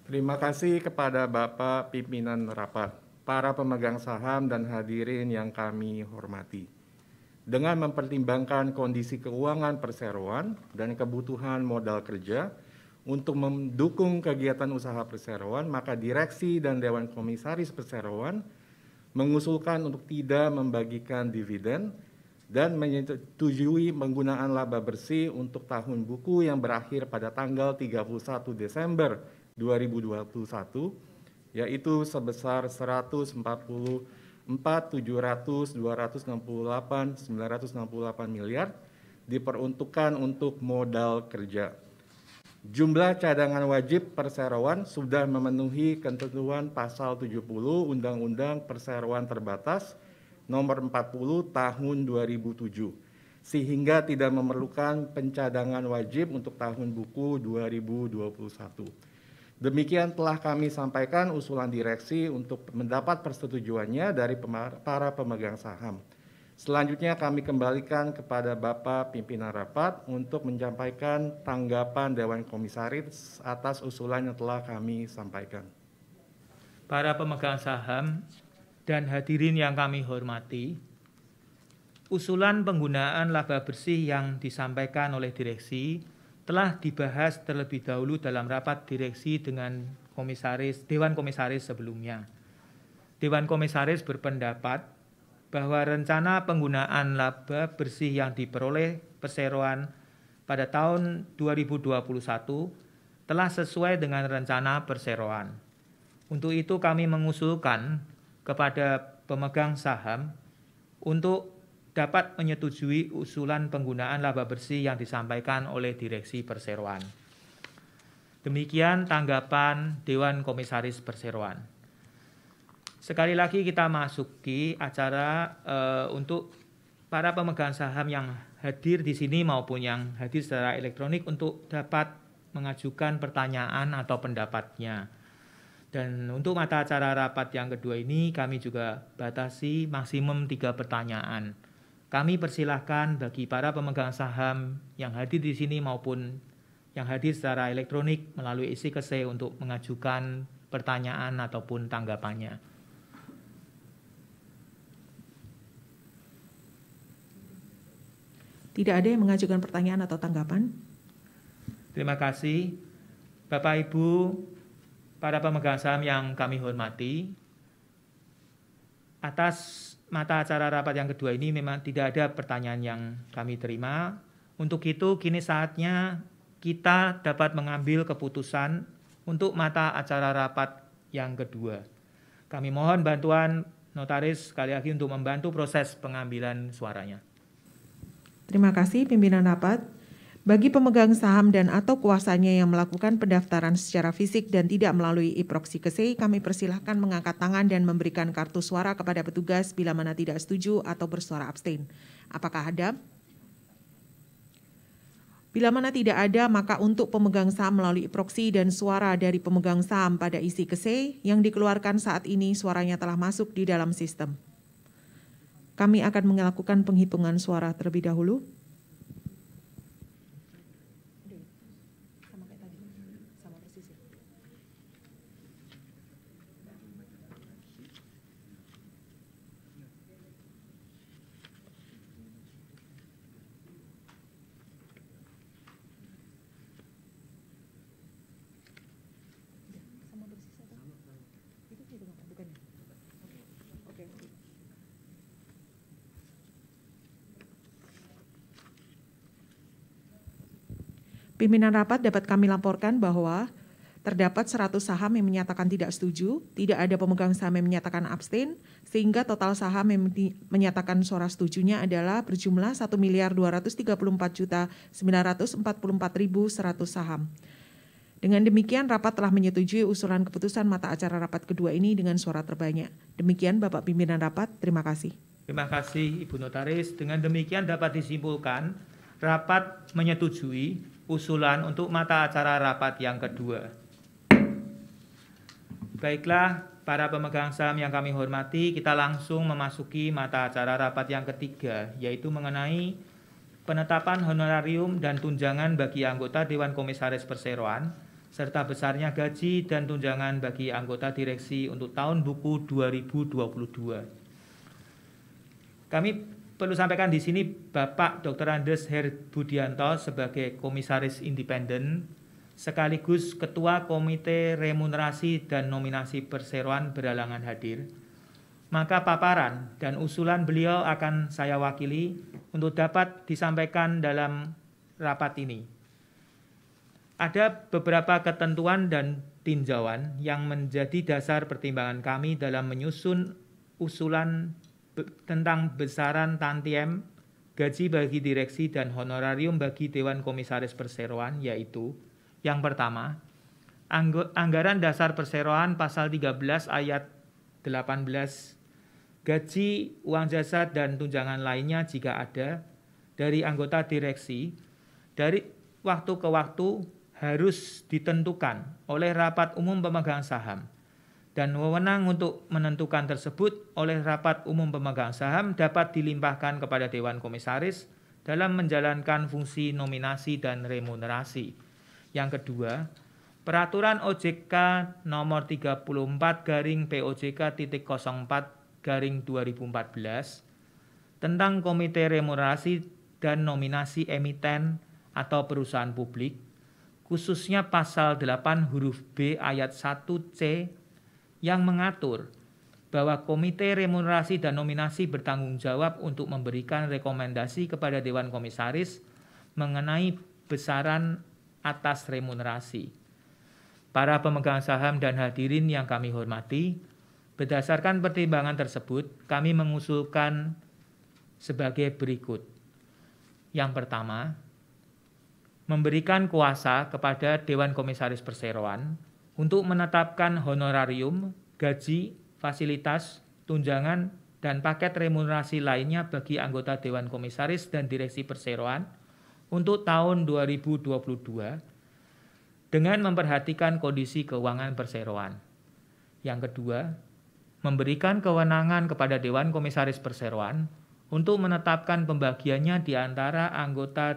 Terima kasih kepada Bapak Pimpinan Rapat, para pemegang saham dan hadirin yang kami hormati. Dengan mempertimbangkan kondisi keuangan perseroan dan kebutuhan modal kerja, untuk mendukung kegiatan usaha perseroan, maka direksi dan Dewan Komisaris Perseroan mengusulkan untuk tidak membagikan dividen dan menyetujui penggunaan laba bersih untuk tahun buku yang berakhir pada tanggal 31 Desember 2021, yaitu sebesar 144.700.268.968 miliar diperuntukkan untuk modal kerja. Jumlah cadangan wajib perseroan sudah memenuhi ketentuan pasal 70 Undang-Undang Perseroan Terbatas nomor 40 tahun 2007, sehingga tidak memerlukan pencadangan wajib untuk tahun buku 2021. Demikian telah kami sampaikan usulan direksi untuk mendapat persetujuannya dari para pemegang saham. Selanjutnya kami kembalikan kepada Bapak Pimpinan Rapat untuk menyampaikan tanggapan Dewan Komisaris atas usulan yang telah kami sampaikan. Para pemegang saham dan hadirin yang kami hormati, usulan penggunaan laba bersih yang disampaikan oleh direksi telah dibahas terlebih dahulu dalam rapat direksi dengan Dewan Komisaris sebelumnya. Dewan Komisaris berpendapat bahwa rencana penggunaan laba bersih yang diperoleh perseroan pada tahun 2021 telah sesuai dengan rencana perseroan. Untuk itu kami mengusulkan kepada pemegang saham untuk dapat menyetujui usulan penggunaan laba bersih yang disampaikan oleh Direksi Perseroan. Demikian tanggapan Dewan Komisaris Perseroan. Sekali lagi kita masuki acara untuk para pemegang saham yang hadir di sini maupun yang hadir secara elektronik untuk dapat mengajukan pertanyaan atau pendapatnya. Dan untuk mata acara rapat yang kedua ini kami juga batasi maksimum 3 pertanyaan. Kami persilahkan bagi para pemegang saham yang hadir di sini maupun yang hadir secara elektronik melalui ICKC untuk mengajukan pertanyaan ataupun tanggapannya. Tidak ada yang mengajukan pertanyaan atau tanggapan. Terima kasih. Bapak Ibu, para pemegang saham yang kami hormati, atas mata acara rapat yang kedua ini memang tidak ada pertanyaan yang kami terima. Untuk itu kini saatnya kita dapat mengambil keputusan untuk mata acara rapat yang kedua. Kami mohon bantuan notaris sekali lagi untuk membantu proses pengambilan suaranya. Terima kasih pimpinan rapat. Bagi pemegang saham dan atau kuasanya yang melakukan pendaftaran secara fisik dan tidak melalui e-proxy, kami persilahkan mengangkat tangan dan memberikan kartu suara kepada petugas bila mana tidak setuju atau bersuara abstain. Apakah ada? Bila mana tidak ada, maka untuk pemegang saham melalui e-proxy dan suara dari pemegang saham pada isi KSE yang dikeluarkan saat ini suaranya telah masuk di dalam sistem. Kami akan melakukan penghitungan suara terlebih dahulu. Pimpinan rapat dapat kami laporkan bahwa terdapat 100 saham yang menyatakan tidak setuju, tidak ada pemegang saham yang menyatakan abstain, sehingga total saham yang menyatakan suara setujunya adalah berjumlah 1.234.944.100 saham. Dengan demikian, rapat telah menyetujui usulan keputusan mata acara rapat kedua ini dengan suara terbanyak. Demikian Bapak Pimpinan Rapat, terima kasih. Terima kasih Ibu Notaris. Dengan demikian dapat disimpulkan rapat menyetujui usulan untuk mata acara rapat yang kedua. Baiklah, para pemegang saham yang kami hormati, kita langsung memasuki mata acara rapat yang ketiga, yaitu mengenai penetapan honorarium dan tunjangan bagi anggota Dewan Komisaris Perseroan, serta besarnya gaji dan tunjangan bagi anggota direksi untuk tahun buku 2022. Kami perlu sampaikan di sini Bapak Dr. Andes Herbudianto sebagai Komisaris Independen sekaligus Ketua Komite Remunerasi dan Nominasi Perseroan berhalangan hadir. Maka paparan dan usulan beliau akan saya wakili untuk dapat disampaikan dalam rapat ini. Ada beberapa ketentuan dan tinjauan yang menjadi dasar pertimbangan kami dalam menyusun usulan tentang besaran tantiem, gaji bagi direksi dan honorarium bagi Dewan Komisaris Perseroan, yaitu yang pertama, anggaran dasar perseroan pasal 13 ayat 18, gaji, uang jasa dan tunjangan lainnya jika ada dari anggota direksi dari waktu ke waktu harus ditentukan oleh rapat umum pemegang saham. Dan wewenang untuk menentukan tersebut oleh rapat umum pemegang saham dapat dilimpahkan kepada Dewan Komisaris dalam menjalankan fungsi nominasi dan remunerasi. Yang kedua, Peraturan OJK nomor 34/POJK.04/2014 tentang Komite Remunerasi dan Nominasi Emiten atau Perusahaan Publik, khususnya pasal 8 huruf B ayat 1C yang mengatur bahwa Komite Remunerasi dan Nominasi bertanggung jawab untuk memberikan rekomendasi kepada Dewan Komisaris mengenai besaran atas remunerasi. para pemegang saham dan hadirin yang kami hormati, berdasarkan pertimbangan tersebut, kami mengusulkan sebagai berikut. Yang pertama, memberikan kuasa kepada Dewan Komisaris Perseroan untuk menetapkan honorarium, gaji, fasilitas, tunjangan, dan paket remunerasi lainnya bagi anggota Dewan Komisaris dan Direksi Perseroan untuk tahun 2022 dengan memperhatikan kondisi keuangan perseroan. Yang kedua, memberikan kewenangan kepada Dewan Komisaris Perseroan untuk menetapkan pembagiannya di antara anggota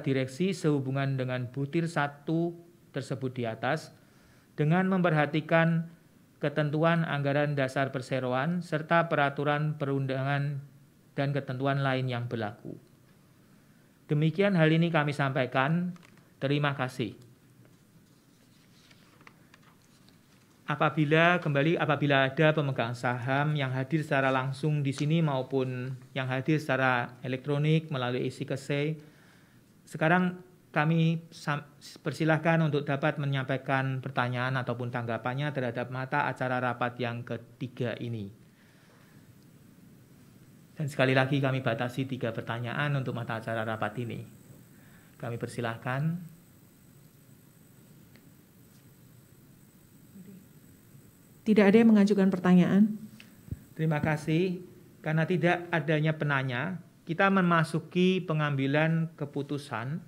direksi sehubungan dengan butir 1 tersebut di atas dengan memperhatikan ketentuan anggaran dasar perseroan serta peraturan perundangan dan ketentuan lain yang berlaku. Demikian hal ini kami sampaikan. Terima kasih. Apabila ada pemegang saham yang hadir secara langsung di sini maupun yang hadir secara elektronik melalui ICKC, sekarang kami persilahkan untuk dapat menyampaikan pertanyaan ataupun tanggapannya terhadap mata acara rapat yang ketiga ini. Dan sekali lagi kami batasi 3 pertanyaan untuk mata acara rapat ini. Kami persilahkan. Tidak ada yang mengajukan pertanyaan. Terima kasih. Karena tidak adanya penanya, kita memasuki pengambilan keputusan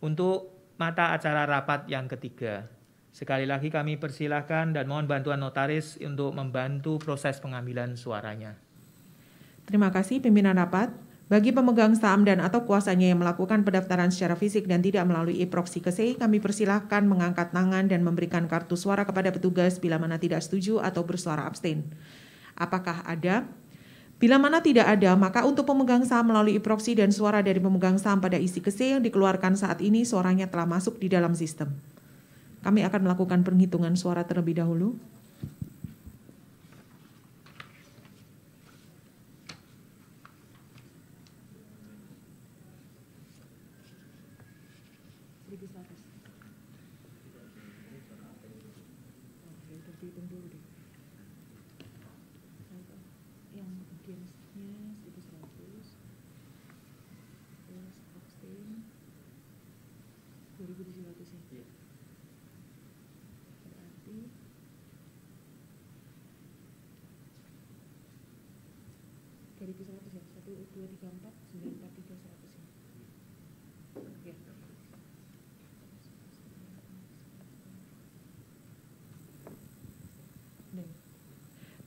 untuk mata acara rapat yang ketiga. Sekali lagi kami persilahkan dan mohon bantuan notaris untuk membantu proses pengambilan suaranya. Terima kasih pimpinan rapat. Bagi pemegang saham dan atau kuasanya yang melakukan pendaftaran secara fisik dan tidak melalui e-proxy KSEI, kami persilahkan mengangkat tangan dan memberikan kartu suara kepada petugas bila mana tidak setuju atau bersuara abstain. Apakah ada? Bila mana tidak ada, maka untuk pemegang saham melalui e-proxy dan suara dari pemegang saham pada isi KSEI yang dikeluarkan saat ini, suaranya telah masuk di dalam sistem. Kami akan melakukan penghitungan suara terlebih dahulu.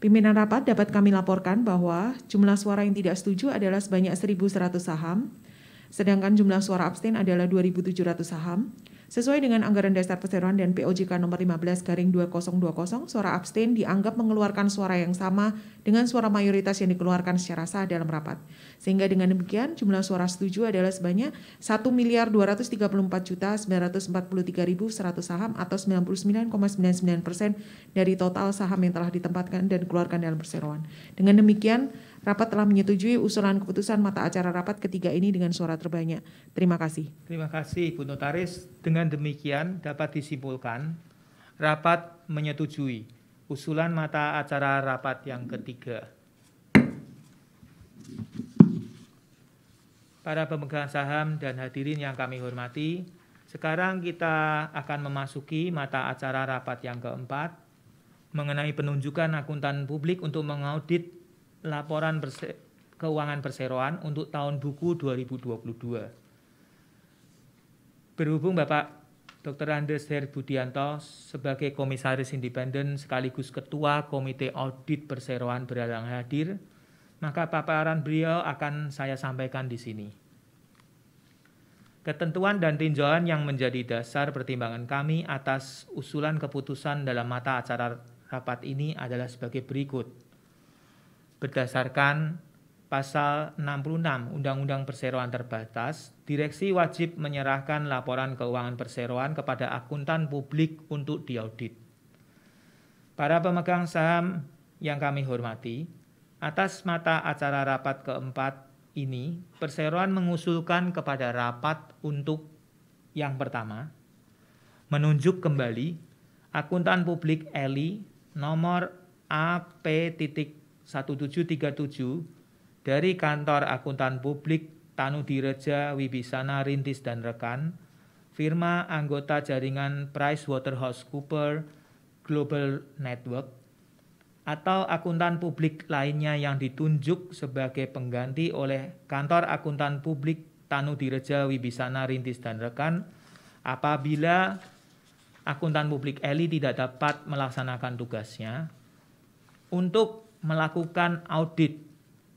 Pimpinan rapat dapat kami laporkan bahwa jumlah suara yang tidak setuju adalah sebanyak 1.100 saham, sedangkan jumlah suara abstain adalah 2.700 saham. Sesuai dengan anggaran dasar perseroan dan POJK nomor 15/2020, suara abstain dianggap mengeluarkan suara yang sama dengan suara mayoritas yang dikeluarkan secara sah dalam rapat. Sehingga dengan demikian jumlah suara setuju adalah sebanyak 1.234.943.100 saham atau 99,99% dari total saham yang telah ditempatkan dan dikeluarkan dalam perseroan. Dengan demikian, rapat telah menyetujui usulan keputusan mata acara rapat ketiga ini dengan suara terbanyak. Terima kasih. Terima kasih, Bu Notaris. Dengan demikian dapat disimpulkan, rapat menyetujui usulan mata acara rapat yang ketiga. Para pemegang saham dan hadirin yang kami hormati, sekarang kita akan memasuki mata acara rapat yang keempat mengenai penunjukan akuntan publik untuk mengaudit laporan keuangan perseroan untuk tahun buku 2022. Berhubung Bapak Dr. Andes Herbudianto sebagai Komisaris Independen sekaligus Ketua Komite Audit Perseroan berhalang hadir, maka paparan beliau akan saya sampaikan di sini. Ketentuan dan tinjauan yang menjadi dasar pertimbangan kami atas usulan keputusan dalam mata acara rapat ini adalah sebagai berikut. Berdasarkan Pasal 66 Undang-Undang Perseroan Terbatas, direksi wajib menyerahkan laporan keuangan perseroan kepada akuntan publik untuk diaudit. Para pemegang saham yang kami hormati, atas mata acara rapat keempat ini, perseroan mengusulkan kepada rapat untuk yang pertama, menunjuk kembali akuntan publik ELI nomor AP.1737 dari kantor akuntan publik Tanudireja Wibisana Rintis dan Rekan, firma anggota jaringan PricewaterhouseCoopers Global Network, atau akuntan publik lainnya yang ditunjuk sebagai pengganti oleh kantor akuntan publik Tanudireja Wibisana Rintis dan Rekan apabila akuntan publik ELI tidak dapat melaksanakan tugasnya untuk melakukan audit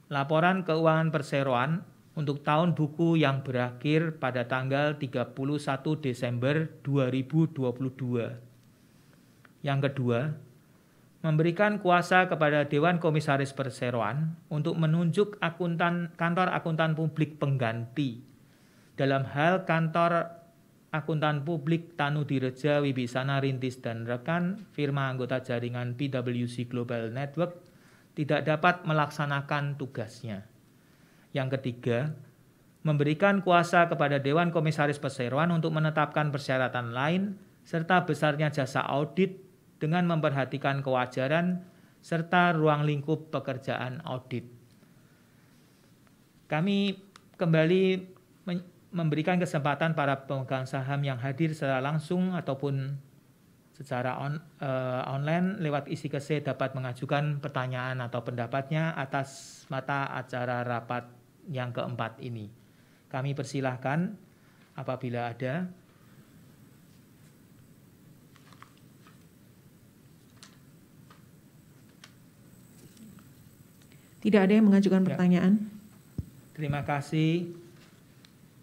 laporan keuangan perseroan untuk tahun buku yang berakhir pada tanggal 31 Desember 2022. Yang kedua, memberikan kuasa kepada Dewan Komisaris Perseroan untuk menunjuk kantor akuntan publik pengganti dalam hal kantor akuntan publik Tanudireja Wibisana Rintis dan Rekan, firma anggota jaringan PwC Global Network, tidak dapat melaksanakan tugasnya. Yang ketiga, memberikan kuasa kepada Dewan Komisaris Perseroan untuk menetapkan persyaratan lain serta besarnya jasa audit dengan memperhatikan kewajaran serta ruang lingkup pekerjaan audit. Kami kembali memberikan kesempatan para pemegang saham yang hadir secara langsung ataupun secara online lewat isi kese dapat mengajukan pertanyaan atau pendapatnya atas mata acara rapat yang keempat ini. Kami persilahkan apabila ada. Tidak ada yang mengajukan pertanyaan. Terima kasih.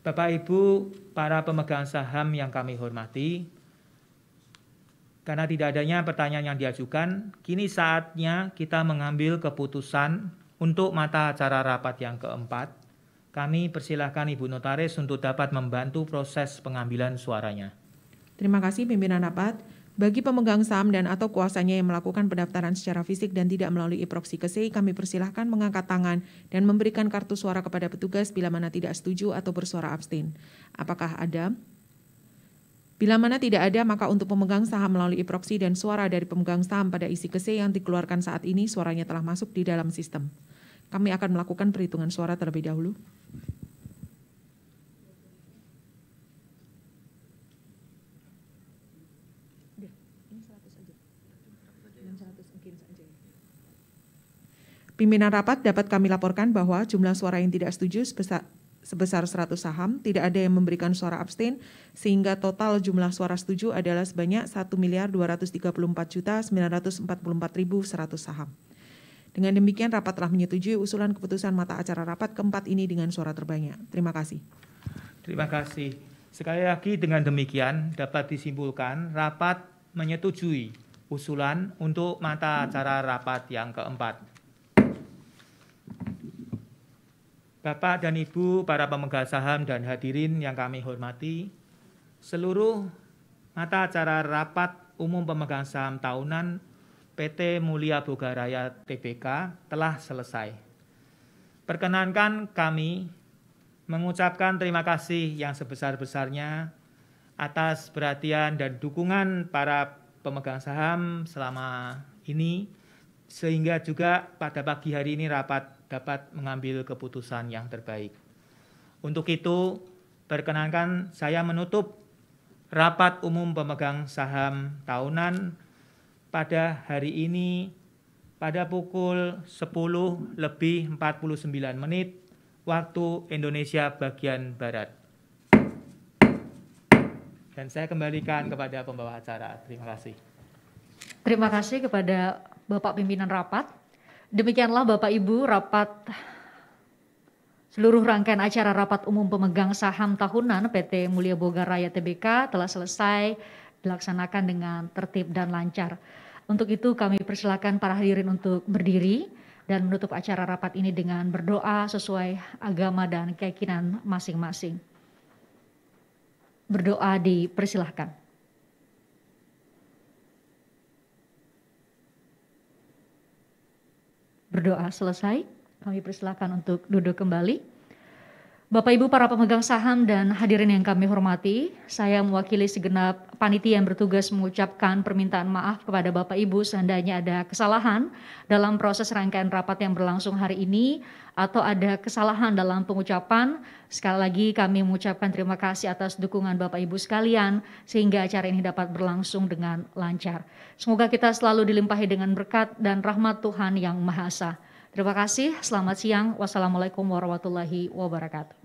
Bapak Ibu, para pemegang saham yang kami hormati, karena tidak adanya pertanyaan yang diajukan, kini saatnya kita mengambil keputusan untuk mata acara rapat yang keempat. Kami persilahkan Ibu Notaris untuk dapat membantu proses pengambilan suaranya. Terima kasih pimpinan rapat. Bagi pemegang saham dan atau kuasanya yang melakukan pendaftaran secara fisik dan tidak melalui e-proxy KSEI, kami persilahkan mengangkat tangan dan memberikan kartu suara kepada petugas bila mana tidak setuju atau bersuara abstain. Apakah ada? Bila mana tidak ada, maka untuk pemegang saham melalui e-proxy dan suara dari pemegang saham pada isi KSEI yang dikeluarkan saat ini, suaranya telah masuk di dalam sistem. Kami akan melakukan perhitungan suara terlebih dahulu. Pimpinan rapat dapat kami laporkan bahwa jumlah suara yang tidak setuju sebesar 100 saham, tidak ada yang memberikan suara abstain, sehingga total jumlah suara setuju adalah sebanyak 1.234.944.100 saham. Dengan demikian rapat telah menyetujui usulan keputusan mata acara rapat keempat ini dengan suara terbanyak. Terima kasih. Terima kasih. Sekali lagi dengan demikian dapat disimpulkan rapat menyetujui usulan untuk mata acara rapat yang keempat. Bapak dan Ibu, para pemegang saham dan hadirin yang kami hormati, seluruh mata acara rapat umum pemegang saham tahunan PT Mulia Boga Raya Tbk telah selesai. Perkenankan kami mengucapkan terima kasih yang sebesar-besarnya atas perhatian dan dukungan para pemegang saham selama ini, sehingga juga pada pagi hari ini rapat dapat mengambil keputusan yang terbaik. Untuk itu, perkenankan saya menutup rapat umum pemegang saham tahunan pada hari ini pada pukul 10:49 waktu Indonesia bagian Barat. Dan saya kembalikan kepada pembawa acara. Terima kasih. Terima kasih kepada Bapak Pimpinan Rapat. Demikianlah Bapak Ibu rapat seluruh rangkaian acara rapat umum pemegang saham tahunan PT Mulia Boga Raya Tbk telah selesai dilaksanakan dengan tertib dan lancar. Untuk itu kami persilakan para hadirin untuk berdiri dan menutup acara rapat ini dengan berdoa sesuai agama dan keyakinan masing-masing. Berdoa dipersilahkan. Berdoa selesai, kami persilakan untuk duduk kembali. Bapak Ibu para pemegang saham dan hadirin yang kami hormati, saya mewakili segenap panitia yang bertugas mengucapkan permintaan maaf kepada Bapak Ibu seandainya ada kesalahan dalam proses rangkaian rapat yang berlangsung hari ini atau ada kesalahan dalam pengucapan. Sekali lagi kami mengucapkan terima kasih atas dukungan Bapak Ibu sekalian sehingga acara ini dapat berlangsung dengan lancar. Semoga kita selalu dilimpahi dengan berkat dan rahmat Tuhan yang Maha Esa. Terima kasih, selamat siang. Wassalamualaikum warahmatullahi wabarakatuh.